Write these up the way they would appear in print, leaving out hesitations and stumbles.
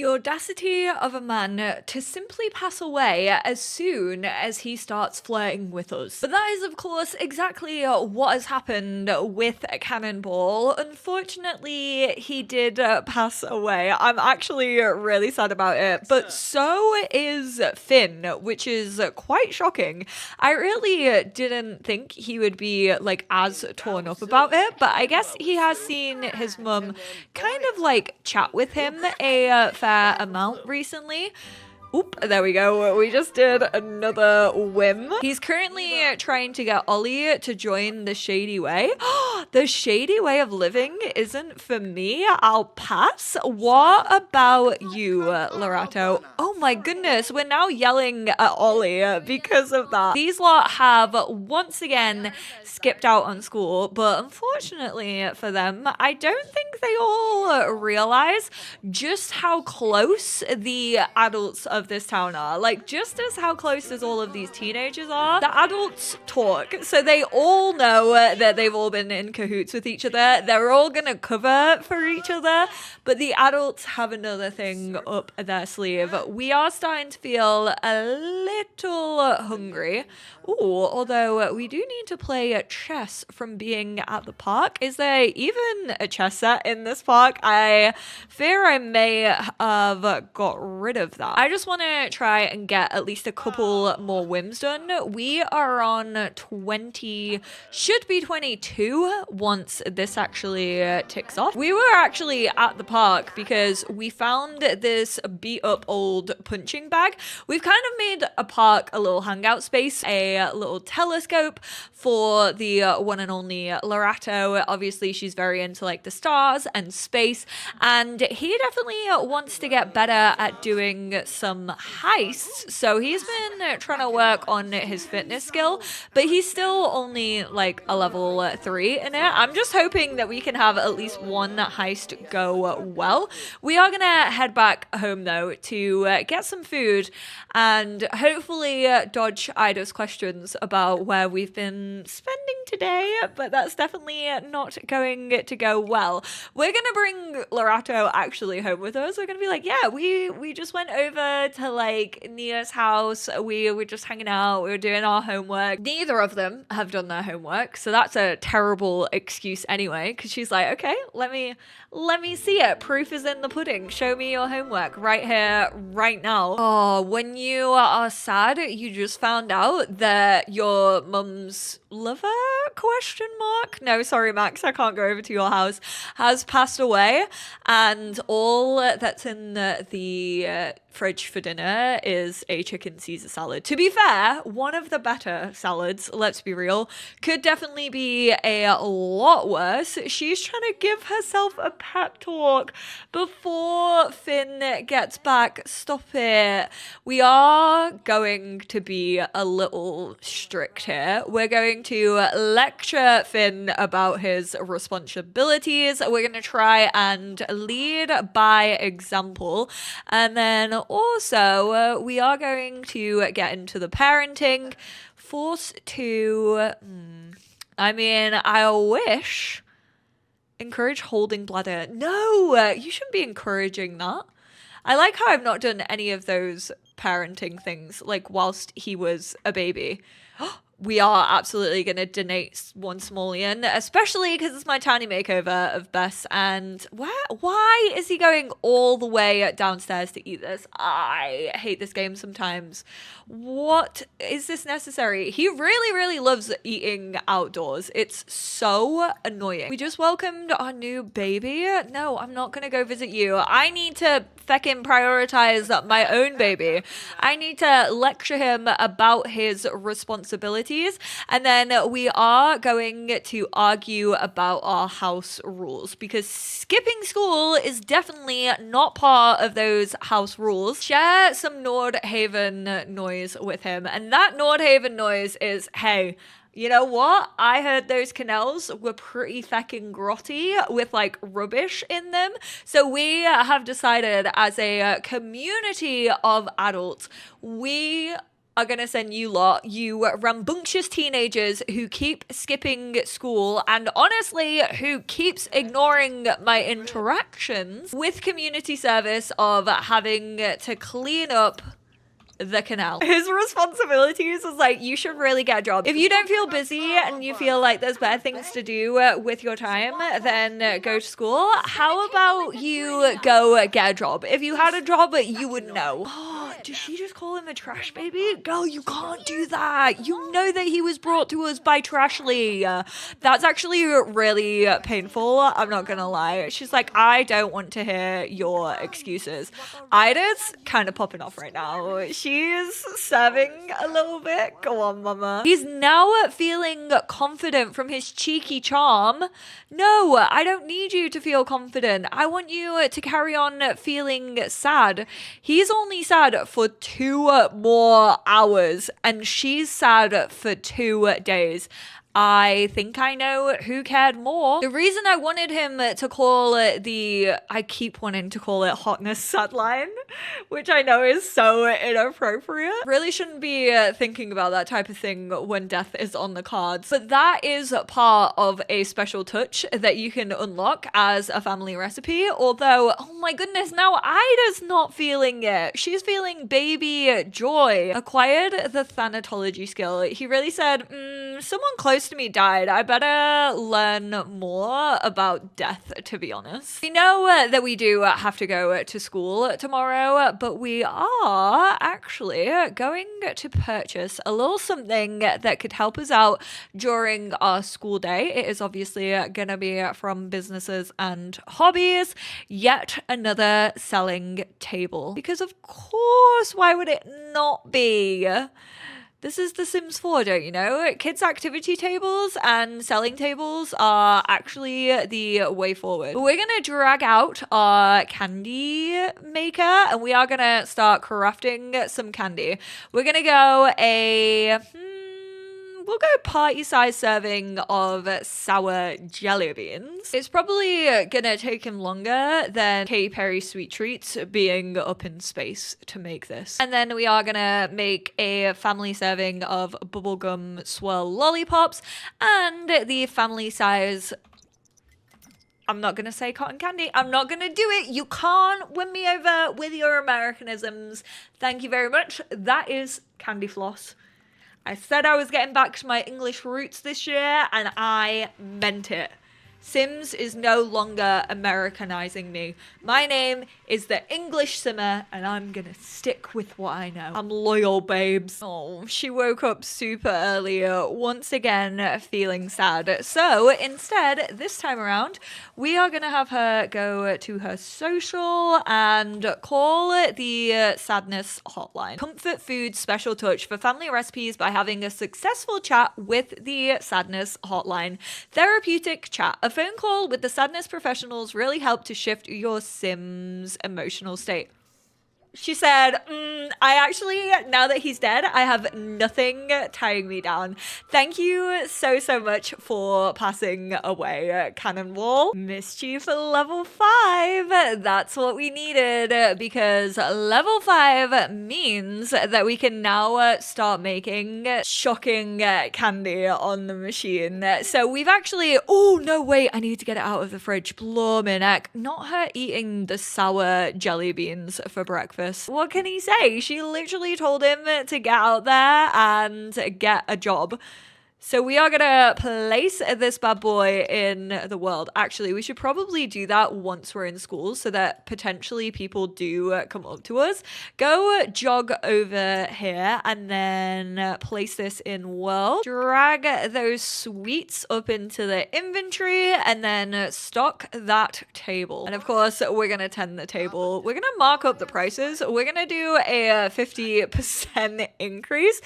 The audacity of a man to simply pass away as soon as he starts flirting with us. But that is, of course, exactly what has happened with Cannonball. Unfortunately, he did pass away. I'm actually really sad about it, but so is Finn, which is quite shocking. I really didn't think he would be like as torn up about it, but I guess he has seen his mum kind of like chat with him a fair amount recently. Oop, there we go. We just did another whim. He's currently trying to get Ollie to join the shady way. The shady way of living isn't for me. I'll pass. What about you, Lorato? Oh my goodness, we're now yelling at Ollie because of that. These lot have once again skipped out on school, but unfortunately for them, I don't think they all realize just how close the adults of this town are. Like, just as how close as all of these teenagers are, the adults talk. So they all know that they've all been in cahoots with each other. They're all gonna cover for each other, but the adults have another thing up their sleeve. We are starting to feel a little hungry. Ooh, although we do need to play chess from being at the park. Is there even a chess set in this park? I fear I may have got rid of that. I just want to try and get at least a couple more whims done. We are on 20, should be 22 once this actually ticks off. We were actually at the park because we found this beat up old punching bag. We've kind of made a park a little hangout space, a little telescope for the one and only Lorato. Obviously, she's very into like the stars and space, and he definitely wants to get better at doing some heists. So he's been trying to work on his fitness skill, but he's still only like a level 3 in it. I'm just hoping that we can have at least one heist go well. We are gonna head back home though to get some food and hopefully dodge Ida's questions about where we've been spending today, but that's definitely not going to go well. We're gonna bring Lorato actually home with us. We're gonna be like, yeah, we just went over to like Nia's house. We were just hanging out. We were doing our homework. Neither of them have done their homework, so that's a terrible excuse anyway, because she's like, okay, let me see it. Proof is in the pudding. Show me your homework right here, right now. Oh, when you are sad, you just found out that your mum's lover, question mark? No, sorry, Max, I can't go over to your house, has passed away, and all that's in the fridge for dinner is a chicken Caesar salad. To be fair, one of the better salads, let's be real, could definitely be a lot worse. She's trying to give herself a pep talk before Finn gets back. Stop it. We are going to be a little strict here. We're going to lecture Finn about his responsibilities. We're going to try and lead by example. And then also, we are going to get into the parenting. Force to... I mean, I wish... Encourage holding bladder. No, you shouldn't be encouraging that. I like how I've not done any of those parenting things, like, whilst he was a baby. We are absolutely going to donate one simoleon, especially because it's my tiny makeover of Bess. And why is he going all the way downstairs to eat this? I hate this game sometimes. What is this necessary? He really, really loves eating outdoors. It's so annoying. We just welcomed our new baby. No, I'm not going to go visit you. I need to feckin' prioritize my own baby. I need to lecture him about his responsibilities, and then we are going to argue about our house rules, because skipping school is definitely not part of those house rules. Share some Nordhaven noise with him, and that Nordhaven noise is, hey, you know what? I heard those canals were pretty feckin' grotty with like rubbish in them. So we have decided as a community of adults, we are gonna send you lot, you rambunctious teenagers who keep skipping school and honestly who keeps ignoring my interactions, with community service of having to clean up the canal. His responsibilities is like, you should really get a job. If you don't feel busy and you feel like there's better things to do with your time, then go to school. How about you go get a job? If you had a job, you would know. Oh, did she just call him a trash baby? Girl, you can't do that. You know that he was brought to us by Trashly. That's actually really painful. I'm not gonna lie. She's like, I don't want to hear your excuses. Ida's kind of popping off right now. She's serving a little bit. Go on, mama. He's now feeling confident from his cheeky charm. No, I don't need you to feel confident. I want you to carry on feeling sad. He's only sad for 2 more hours and she's sad for 2 days. I think I know who cared more. The reason I wanted him to call it I keep wanting to call it hotness sad line, which I know is so inappropriate. Really shouldn't be thinking about that type of thing when death is on the cards. But that is part of a special touch that you can unlock as a family recipe. Although, oh my goodness, now Ida's not feeling it. She's feeling baby joy. Acquired the thanatology skill. He really said, someone close to me died. I better learn more about death, to be honest. We know that we do have to go to school tomorrow, but we are actually going to purchase a little something that could help us out during our school day. It is obviously gonna be from Businesses and Hobbies, yet another selling table. Because of course, why would it not be? This is The Sims 4, don't you know? Kids' activity tables and selling tables are actually the way forward. We're gonna drag out our candy maker and we are gonna start crafting some candy. We're gonna go we'll go party-size serving of sour jelly beans. It's probably gonna take him longer than Katy Perry Sweet Treats being up in space to make this. And then we are gonna make a family serving of bubblegum swirl lollipops and the family size, I'm not gonna say cotton candy. I'm not gonna do it. You can't win me over with your Americanisms. Thank you very much. That is candy floss. I said I was getting back to my English roots this year, and I meant it. Sims is no longer Americanizing me. My name is the EnglishSimmer, and I'm gonna stick with what I know. I'm loyal, babes. Oh, she woke up super early, once again feeling sad. So instead, this time around, we are gonna have her go to her social and call it the sadness hotline. Comfort food special touch for family recipes by having a successful chat with the sadness hotline. Therapeutic chat. A phone call with the sadness professionals really help to shift your Sim's emotional state. She said, I actually, now that he's dead, I have nothing tying me down. Thank you so, so much for passing away, Cannonball. Mischief level 5. That's what we needed, because level 5 means that we can now start making shocking candy on the machine. So we've actually, oh no, wait, I need to get it out of the fridge. Blooming heck. Not her eating the sour jelly beans for breakfast. What can he say? She literally told him to get out there and get a job. So we are gonna place this bad boy in the world. Actually, we should probably do that once we're in school so that potentially people do come up to us. Go jog over here and then place this in world. Drag those sweets up into the inventory and then stock that table. And of course, we're gonna tend the table. We're gonna mark up the prices. We're gonna do a 50% increase.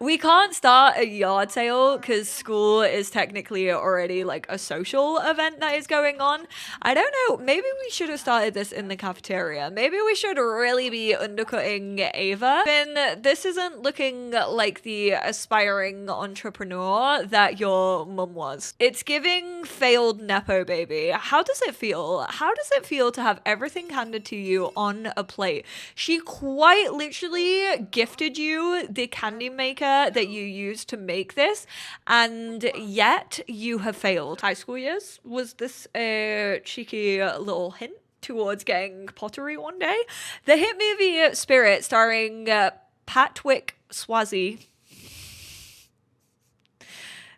We can't start a yard sale because school is technically already like a social event that is going on. I don't know. Maybe we should have started this in the cafeteria. Maybe we should really be undercutting Ava. Finn, this isn't looking like the aspiring entrepreneur that your mum was. It's giving failed nepo baby. How does it feel? How does it feel to have everything handed to you on a plate? She quite literally gifted you the candy maker that you used to make this, and yet you have failed. High school years, was this a cheeky little hint towards getting pottery one day? The hit movie Spirit, starring Patwick Swayze.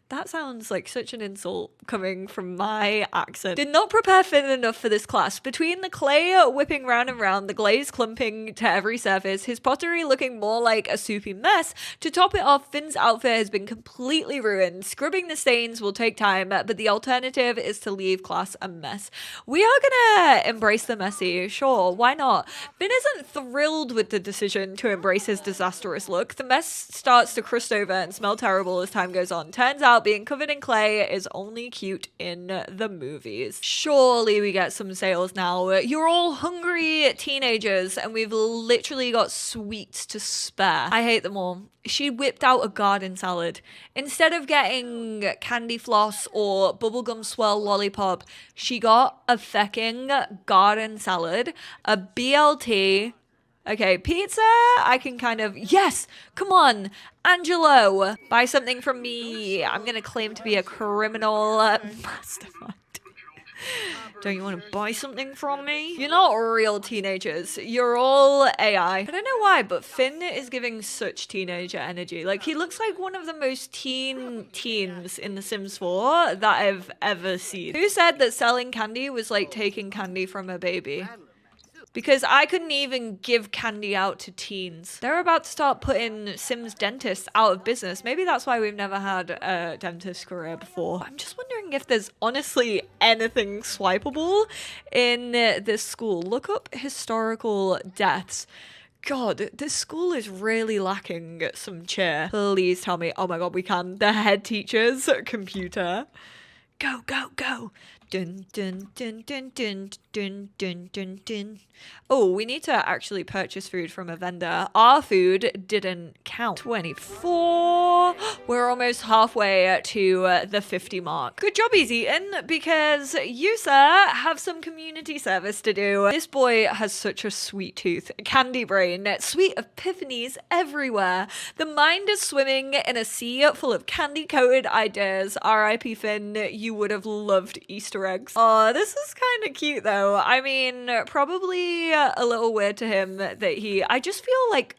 That sounds like such an insult coming from my accent. Did not prepare Finn enough for this class. Between the clay whipping round and round, the glaze clumping to every surface, his pottery looking more like a soupy mess, to top it off, Finn's outfit has been completely ruined. Scrubbing the stains will take time, but the alternative is to leave class a mess. We are gonna embrace the messy, sure, why not? Finn isn't thrilled with the decision to embrace his disastrous look. The mess starts to crust over and smell terrible as time goes on. Turns out being covered in clay is only cute in the movies. Surely we get some sales now. You're all hungry teenagers and we've literally got sweets to spare. I hate them all. She whipped out a garden salad. Instead of getting candy floss or bubblegum swirl lollipop, she got a fecking garden salad, a BLT. Okay, pizza, I can kind of, yes, come on, Angelo, buy something from me. I'm gonna claim to be a criminal mastermind. Don't you want to buy something from me? You're not real teenagers. You're all AI. I don't know why, but Finn is giving such teenager energy. Like, he looks like one of the most teens in The Sims 4 that I've ever seen. Who said that selling candy was like taking candy from a baby? Because I couldn't even give candy out to teens. They're about to start putting Sims dentists out of business. Maybe that's why we've never had a dentist career before. I'm just wondering if there's honestly anything swipeable in this school. Look up historical deaths. God, this school is really lacking some cheer. Please tell me. Oh my god, we can. The head teacher's computer. Go, go, go. Dun, dun, dun, dun, dun, dun, dun, dun, dun. Oh, we need to actually purchase food from a vendor. Our food didn't count. 24. We're almost halfway to the 50 mark. Good job, he's eaten, because you, sir, have some community service to do. This boy has such a sweet tooth. Candy brain. Sweet epiphanies everywhere. The mind is swimming in a sea full of candy-coated ideas. R.I.P. Finn, you would have loved Easter eggs. Oh, this is kind of cute, though. I mean, probably a little weird to him that I just feel like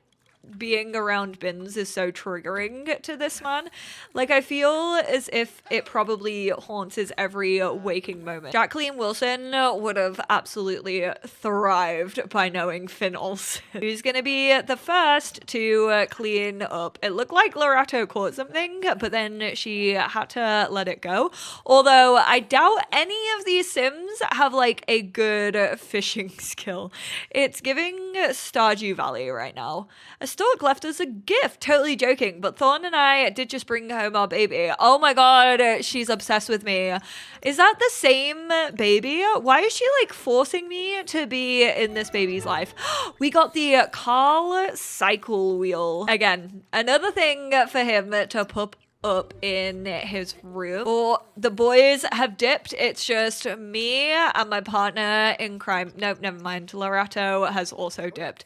being around bins is so triggering to this man. Like, I feel as if it probably haunts his every waking moment. Jacqueline Wilson would have absolutely thrived by knowing Finn Olsen. Who's gonna be the first to clean up? It looked like Lorato caught something, but then she had to let it go. Although I doubt any of these Sims have like a good fishing skill. It's giving Stardew Valley right now. A stork left us a gift. Totally joking, but Thorn and I did just bring home our baby. Oh my god, she's obsessed with me. Is that the same baby? Why is she like forcing me to be in this baby's life? We got the Carl cycle wheel. Again, another thing for him to pop up in his room. Or the boys have dipped. It's just me and my partner in crime. Nope, never mind. Lorato has also dipped.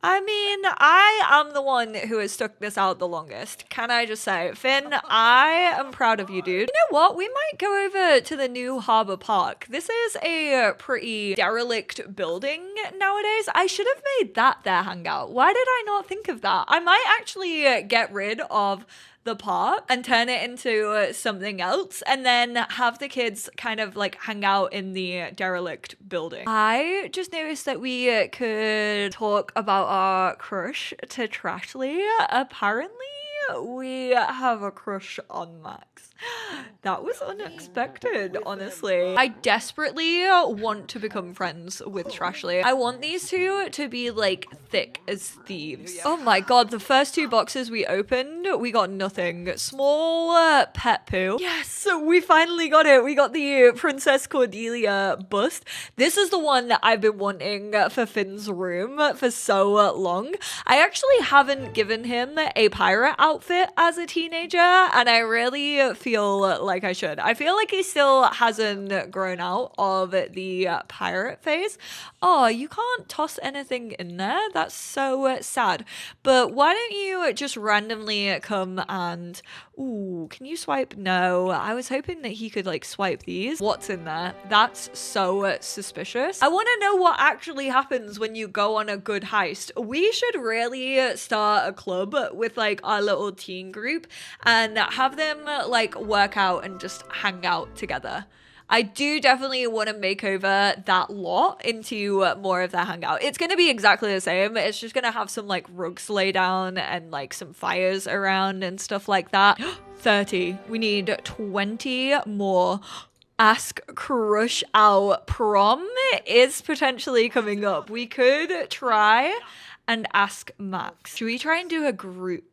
I mean, I am the one who has stuck this out the longest. Can I just say, Finn, I am proud of you, dude. You know what? We might go over to the new Harbour Park. This is a pretty derelict building nowadays. I should have made that their hangout. Why did I not think of that? I might actually get rid of the park and turn it into something else, and then have the kids kind of like hang out in the derelict building. I just noticed that we could talk about our crush to Trashly. Apparently we have a crush on Max. That was unexpected, honestly. I desperately want to become friends with Trashly. I want these two to be like thick as thieves. Oh my god, the first two boxes we opened, we got nothing. Small pet poo. Yes, we finally got it. We got the Princess Cordelia bust. This is the one that I've been wanting for Finn's room for so long. I actually haven't given him a pirate outfit as a teenager, and I really feel like I should. I feel like he still hasn't grown out of the pirate phase. Oh, you can't toss anything in there. That's so sad. But why don't you just randomly come and... Ooh, can you swipe? No. I was hoping that he could like swipe these. What's in there? That's so suspicious. I want to know what actually happens when you go on a good heist. We should really start a club with like our little teen group and have them like work out and just hang out together. I do definitely want to make over that lot into more of the hangout. It's going to be exactly the same. It's just going to have some like rugs lay down and like some fires around and stuff like that. 30. We need 20 more. Ask Crush out. Prom is potentially coming up. We could try and ask Max. Should we try and do a group?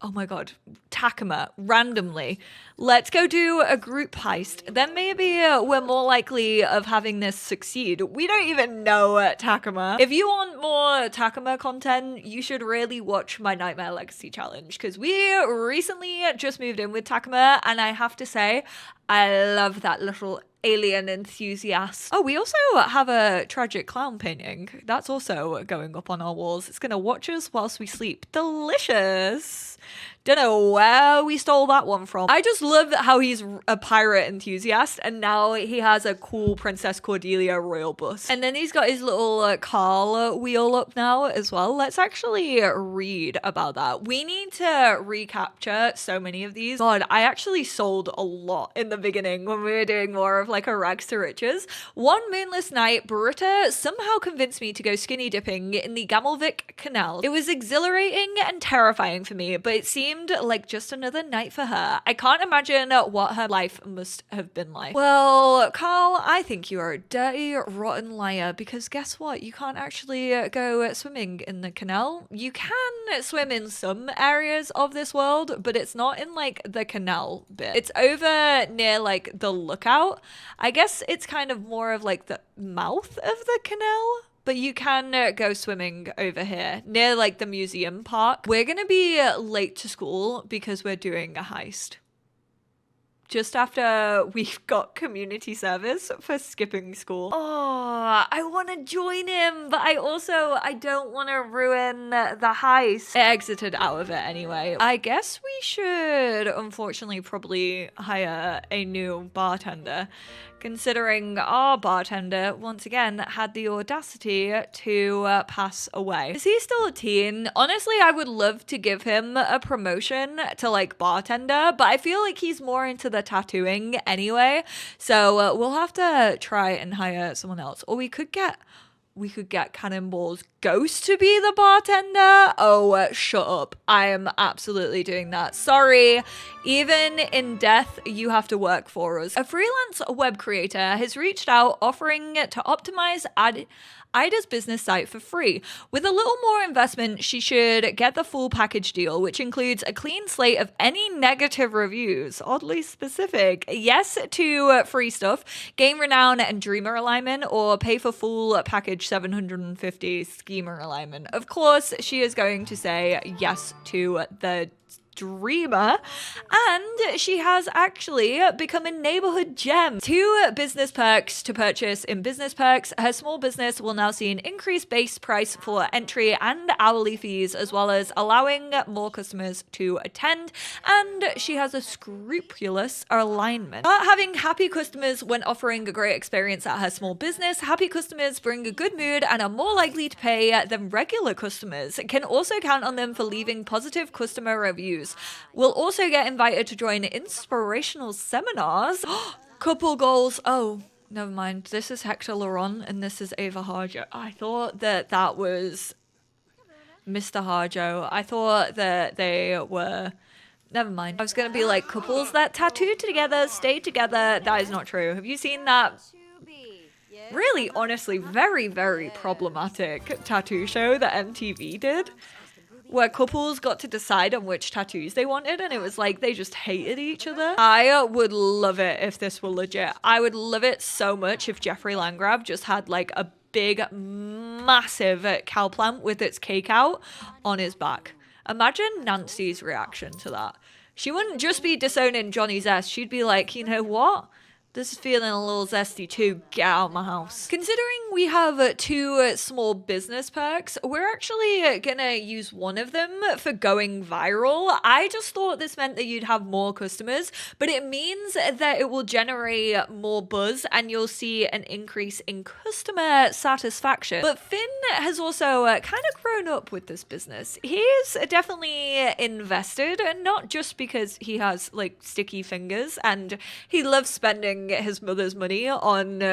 Oh my god, Takuma, randomly. Let's go do a group heist. Then maybe we're more likely of having this succeed. We don't even know Takuma. If you want more Takuma content, you should really watch my Nightmare Legacy Challenge, because we recently just moved in with Takuma, and I have to say, I love that little alien enthusiast. Oh, we also have a tragic clown painting. That's also going up on our walls. It's gonna watch us whilst we sleep. Delicious. Don't know where we stole that one from. I just love how he's a pirate enthusiast and now he has a cool Princess Cordelia royal bust. And then he's got his little Carl wheel up now as well. Let's actually read about that. We need to recapture so many of these. God, I actually sold a lot in the beginning when we were doing more of like a rags to riches. One moonless night, Britta somehow convinced me to go skinny dipping in the Gamelvik Canal. It was exhilarating and terrifying for me, but it seemed like just another night for her. I can't imagine what her life must have been like. Well, Carl, I think you are a dirty, rotten liar, because guess what? You can't actually go swimming in the canal. You can swim in some areas of this world, but it's not in like the canal bit. It's over near like the lookout. I guess it's kind of more of like the mouth of the canal. But you can go swimming over here near like the museum park. We're gonna be late to school because we're doing a heist. Just after we've got community service for skipping school. Oh, I want to join him, but I don't want to ruin the heist. I exited out of it anyway. I guess we should, unfortunately, probably hire a new bartender, considering our bartender, once again, had the audacity to pass away. Is he still a teen? Honestly, I would love to give him a promotion to like bartender, but I feel like he's more into the tattooing anyway. So we'll have to try and hire someone else. Or we could get Cannonball's ghost to be the bartender. Oh, shut up. I am absolutely doing that. Sorry. Even in death, you have to work for us. A freelance web creator has reached out offering to optimize Ida's business site for free. With a little more investment, she should get the full package deal, which includes a clean slate of any negative reviews. Oddly specific. Yes to free stuff, game renown and dreamer alignment, or pay for full package 750 schemer alignment. Of course, she is going to say yes to the dreamer, and she has actually become a neighborhood gem. 2 business perks to purchase in business perks. Her small business will now see an increased base price for entry and hourly fees, as well as allowing more customers to attend, and she has a scrupulous alignment. Having happy customers when offering a great experience at her small business. Happy customers bring a good mood and are more likely to pay than regular customers. Can also count on them for leaving positive customer reviews. We'll also get invited to join inspirational seminars. Couple goals. Oh, never mind. This is Hector Laron and this is Ava Harjo. I thought that was Mr. Harjo. I thought that they were Never mind. I was gonna be like, couples that tattoo together stay together. That is not true. Have you seen that really, honestly, very, very problematic tattoo show that MTV did? Where couples got to decide on which tattoos they wanted, and it was like they just hated each other. I would love it if this were legit. I would love it so much if Jeffrey Landgraf just had like a big, massive cow plant with its cake out on his back. Imagine Nancy's reaction to that. She wouldn't just be disowning Johnny Zest. She'd be like, you know what? This is feeling a little zesty too. Get out of my house. Considering we have two small business perks, we're actually gonna use one of them for going viral. I just thought this meant that you'd have more customers, but it means that it will generate more buzz and you'll see an increase in customer satisfaction. But Finn has also kind of grown up with this business. He's definitely invested, and not just because he has like sticky fingers and he loves spending his mother's money on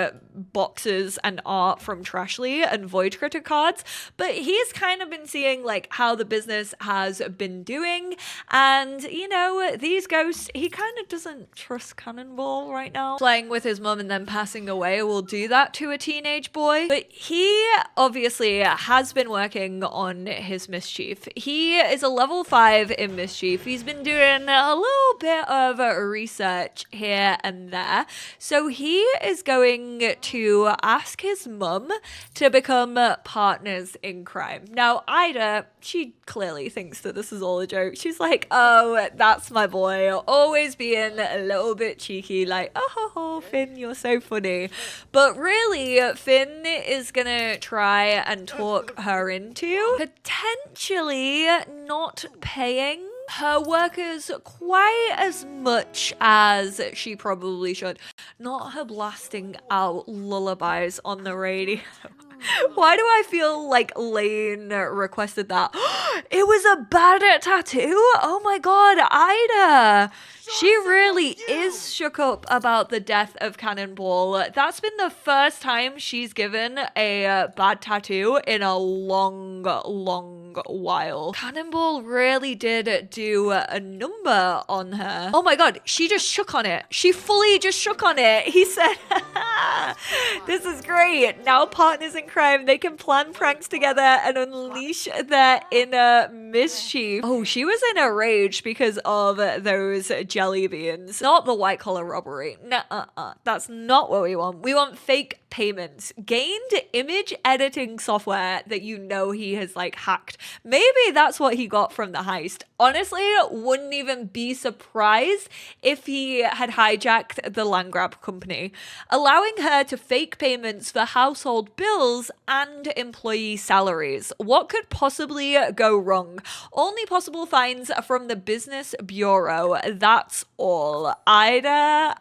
boxes and art from Trashly and Void Critter cards, but he's kind of been seeing like how the business has been doing, and you know, these ghosts, he kind of doesn't trust Cannonball right now. Playing with his mum and then passing away will do that to a teenage boy, but he obviously has been working on his mischief. He is a level 5 in mischief. He's been doing a little bit of research here and there. So he is going to ask his mum to become partners in crime. Now, Ida, she clearly thinks that this is all a joke. She's like, oh, that's my boy. Always being a little bit cheeky, like, oh, Finn, you're so funny. But really, Finn is gonna try and talk her into potentially not paying her workers quite as much as she probably should. Not her blasting out lullabies on the radio. Why do I feel like Lane requested that? It was a bad tattoo? Oh my god, Ida! She really is shook up about the death of Cannonball. That's been the first time she's given a bad tattoo in a long while. Cannonball really did do a number on her. Oh my god, she just shook on it. She fully just shook on it. He said, this is great. Now partners in crime, they can plan pranks together and unleash their inner mischief. Oh, she was in a rage because of those jelly beans. Not the white collar robbery. Nuh-uh. That's not what we want. We want fake payments. Gained image editing software that you know he has like hacked. Maybe that's what he got from the heist. Honestly, wouldn't even be surprised if he had hijacked the Landgrab company, allowing her to fake payments for household bills and employee salaries. What could possibly go wrong? Only possible fines from the Business Bureau. That's all. Ida.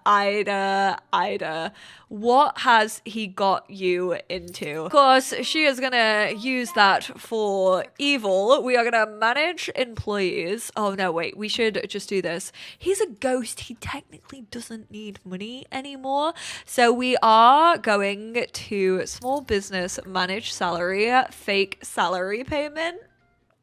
What has he got you into? Of course, she is gonna use that for evil. We are gonna manage employees. Oh no, wait, we should just do this. He's a ghost. He technically doesn't need money anymore. So we are going to small business manage salary, fake salary payment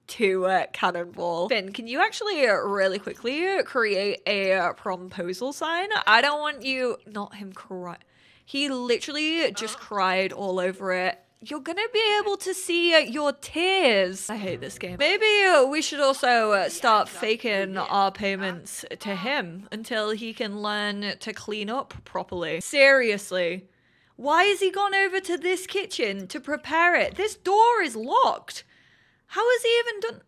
to Cannonball. Finn, can you actually really quickly create a promposal sign? I don't want you, not him cry. He literally just cried all over it. You're gonna be able to see your tears. I hate this game. Maybe we should also start faking our payments to him until he can learn to clean up properly. Seriously. Why has he gone over to this kitchen to prepare it? This door is locked. How has he even done?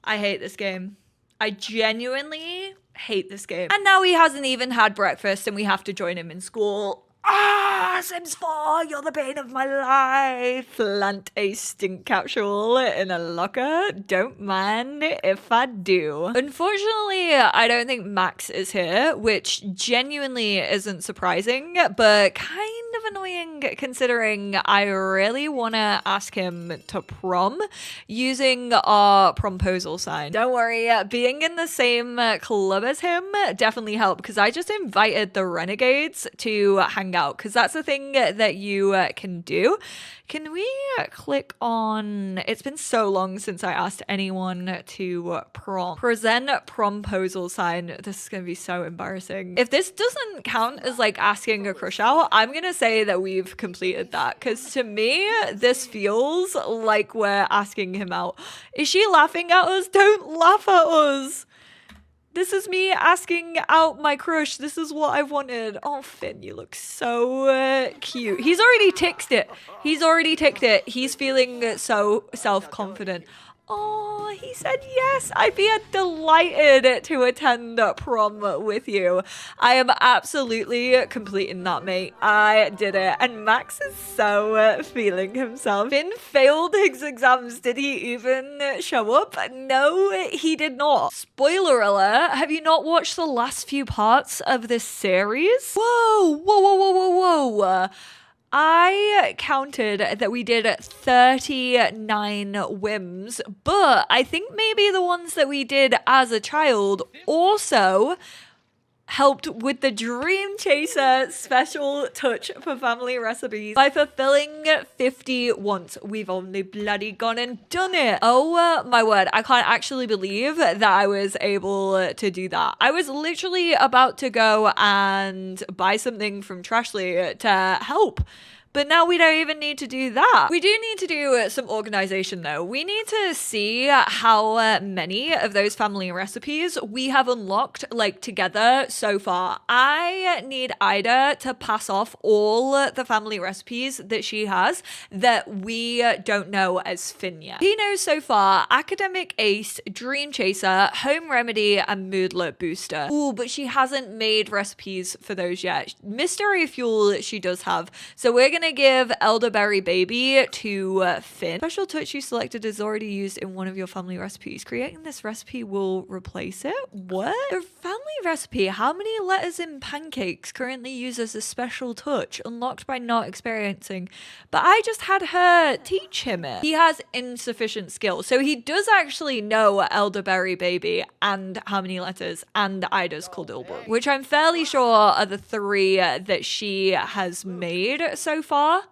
I hate this game. I genuinely hate this game. And now he hasn't even had breakfast and we have to join him in school. Sims 4, you're the bane of my life. Plant a stink capsule in a locker. Don't mind if I do. Unfortunately, I don't think Max is here, which genuinely isn't surprising, but kind of annoying considering I really want to ask him to prom using our promposal sign. Don't worry, being in the same club as him definitely helped because I just invited the renegades to hang hang out, because that's a thing that you can do. Can we click on, it's been so long since I asked anyone to present promposal sign. This is going to be so embarrassing. If this doesn't count as like asking a crush out, I'm going to say that we've completed that, because to me, this feels like we're asking him out. Is she laughing at us? Don't laugh at us. This is me asking out my crush. This is what I wanted. Oh, Finn, you look so cute. He's already ticked it. He's feeling so self-confident. Oh, he said yes. I'd be delighted to attend prom with you. I am absolutely completing that, mate. I did it. And Max is so feeling himself. Finn failed his exams. Did he even show up? No, he did not. Spoiler alert. Have you not watched the last few parts of this series? Whoa. I counted that we did 39 whims, but I think maybe the ones that we did as a child also helped with the Dream Chaser special touch for family recipes by fulfilling 50 once. We've only bloody gone and done it. Oh my word, I can't actually believe that I was able to do that. I was literally about to go and buy something from Trashly to help. But now we don't even need to do that. We do need to do some organization though. We need to see how many of those family recipes we have unlocked like together so far. I need Ida to pass off all the family recipes that she has that we don't know as Finn yet. He knows so far Academic Ace, Dream Chaser, Home Remedy, and Moodlet Booster. Ooh, but she hasn't made recipes for those yet. Mystery Fuel she does have. So we're gonna give Elderberry Baby to Finn. Special touch you selected is already used in one of your family recipes. Creating this recipe will replace it. What? A family recipe. How many letters in pancakes currently uses a special touch unlocked by not experiencing? But I just had her teach him it. He has insufficient skill. So he does actually know Elderberry Baby and how many letters and Ida's Kuldilbrook, which I'm fairly sure are the three that she has made so far.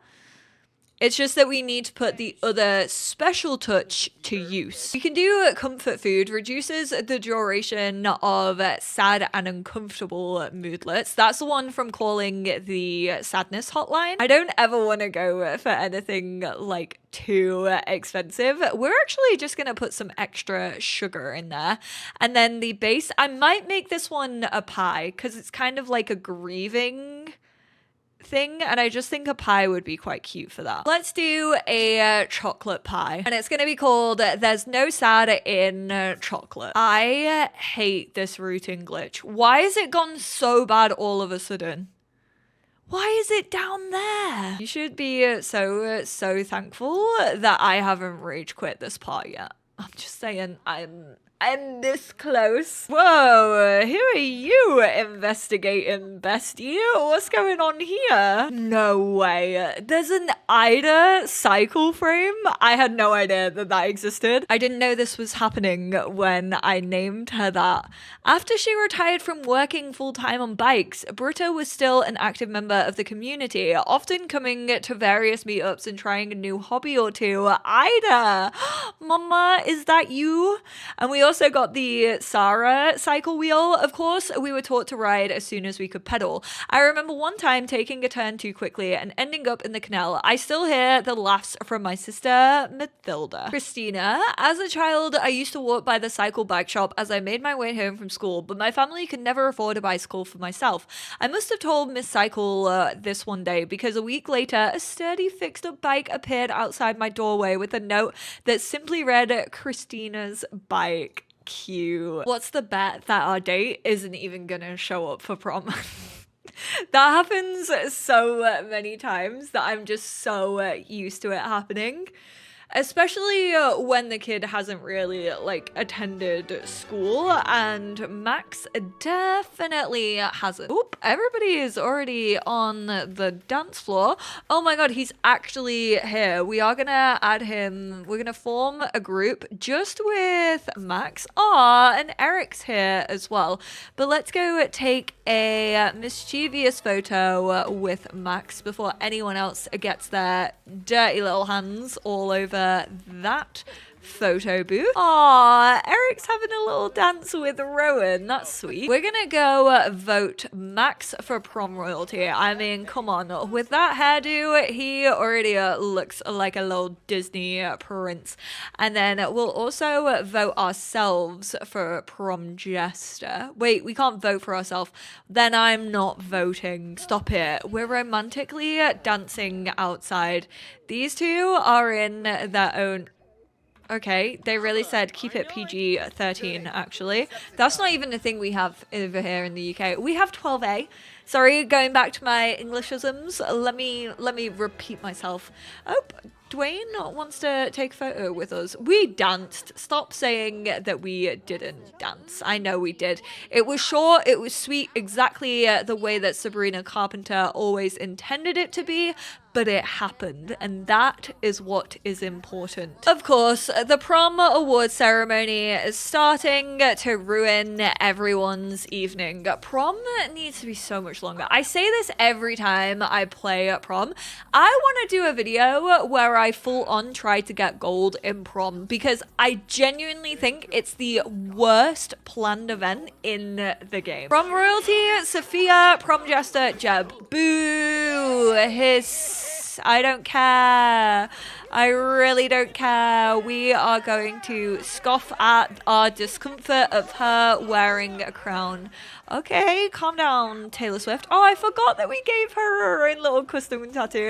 It's just that we need to put the other special touch to use. You can do comfort food, reduces the duration of sad and uncomfortable moodlets. That's the one from calling the sadness hotline. I don't ever want to go for anything like too expensive. We're actually just going to put some extra sugar in there. And then the base, I might make this one a pie because it's kind of like a grieving thing, and I just think a pie would be quite cute for that. Let's do a chocolate pie, and it's gonna be called There's No Sad in Chocolate. I hate this routing glitch. Why has it gone so bad all of a sudden? Why is it down there? You should be so thankful that I haven't rage quit this part yet. I'm just saying, I'm this close. Whoa, who are you investigating, bestie? What's going on here? No way. There's an Ida cycle frame? I had no idea that that existed. I didn't know this was happening when I named her that. After she retired from working full-time on bikes, Britta was still an active member of the community, often coming to various meetups and trying a new hobby or two. Ida! Mama, is that you? And we also got the Sarah cycle wheel. Of course, we were taught to ride as soon as we could pedal. I remember one time taking a turn too quickly and ending up in the canal. I still hear the laughs from my sister, Mathilda. Christina, as a child, I used to walk by the cycle bike shop as I made my way home from school, but my family could never afford a bicycle for myself. I must have told Miss Cycle this one day, because a week later, a sturdy fixed-up bike appeared outside my doorway with a note that simply read, Christina's bike. Cute. What's the bet that our date isn't even gonna show up for prom? That happens so many times that I'm just so used to it happening. especially when the kid hasn't really like attended school, and Max definitely hasn't. Oop, everybody is already on the dance floor. Oh my god, he's actually here. We are gonna add him. We're gonna form a group just with Max. And Eric's here as well. But let's go take a mischievous photo with Max before anyone else gets their dirty little hands all over that photo booth. Aw, Eric's having a little dance with Rowan. That's sweet. We're gonna go vote Max for prom royalty. I mean, come on. With that hairdo, he already looks like a little Disney prince. And then we'll also vote ourselves for prom jester. Wait, we can't vote for ourselves. Then I'm not voting. Stop it. We're romantically dancing outside. These two are in their own... Okay, they really said keep it PG-13, actually. That's not even a thing we have over here in the UK. We have 12A. Sorry, going back to my Englishisms. Let me repeat myself. Oh, Dwayne wants to take a photo with us. We danced. Stop saying that we didn't dance. I know we did. It was short, it was sweet, exactly the way that Sabrina Carpenter always intended it to be, but it happened, and that is what is important. Of course, the prom award ceremony is starting to ruin everyone's evening. Prom needs to be so much longer. I say this every time I play prom. I want to do a video where I full on try to get gold in prom, because I genuinely think it's the worst planned event in the game. Prom royalty, Sophia, prom jester, Jeb. Boo! Hiss. I don't care. I really don't care. We are going to scoff at our discomfort of her wearing a crown. Okay, calm down, Taylor Swift. Oh, I forgot that we gave her her own little custom tattoo.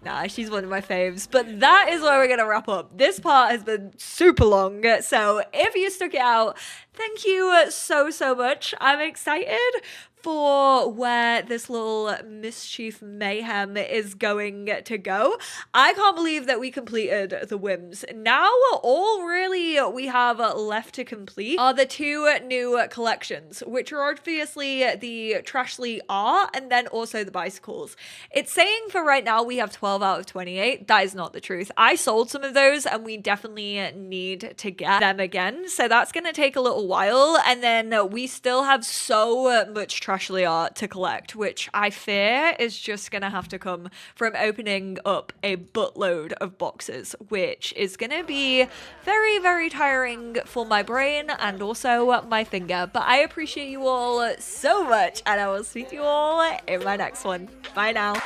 Nah, she's one of my faves. But that is where we're going to wrap up. This part has been super long. So if you stuck it out, thank you so much. I'm excited for where this little mischief mayhem is going to go. I can't believe that we completed the whims. Now all really we have left to complete are the two new collections, which are obviously the Trashly art and then also the bicycles. It's saying for right now we have 12 out of 28. That is not the truth. I sold some of those and we definitely need to get them again. So that's going to take a little while. And then we still have so much Trashly art to collect, which I fear is just gonna have to come from opening up a buttload of boxes, which is gonna be very tiring for my brain and also my finger. But I appreciate you all so much, and I will speak to you all in my next one. Bye now.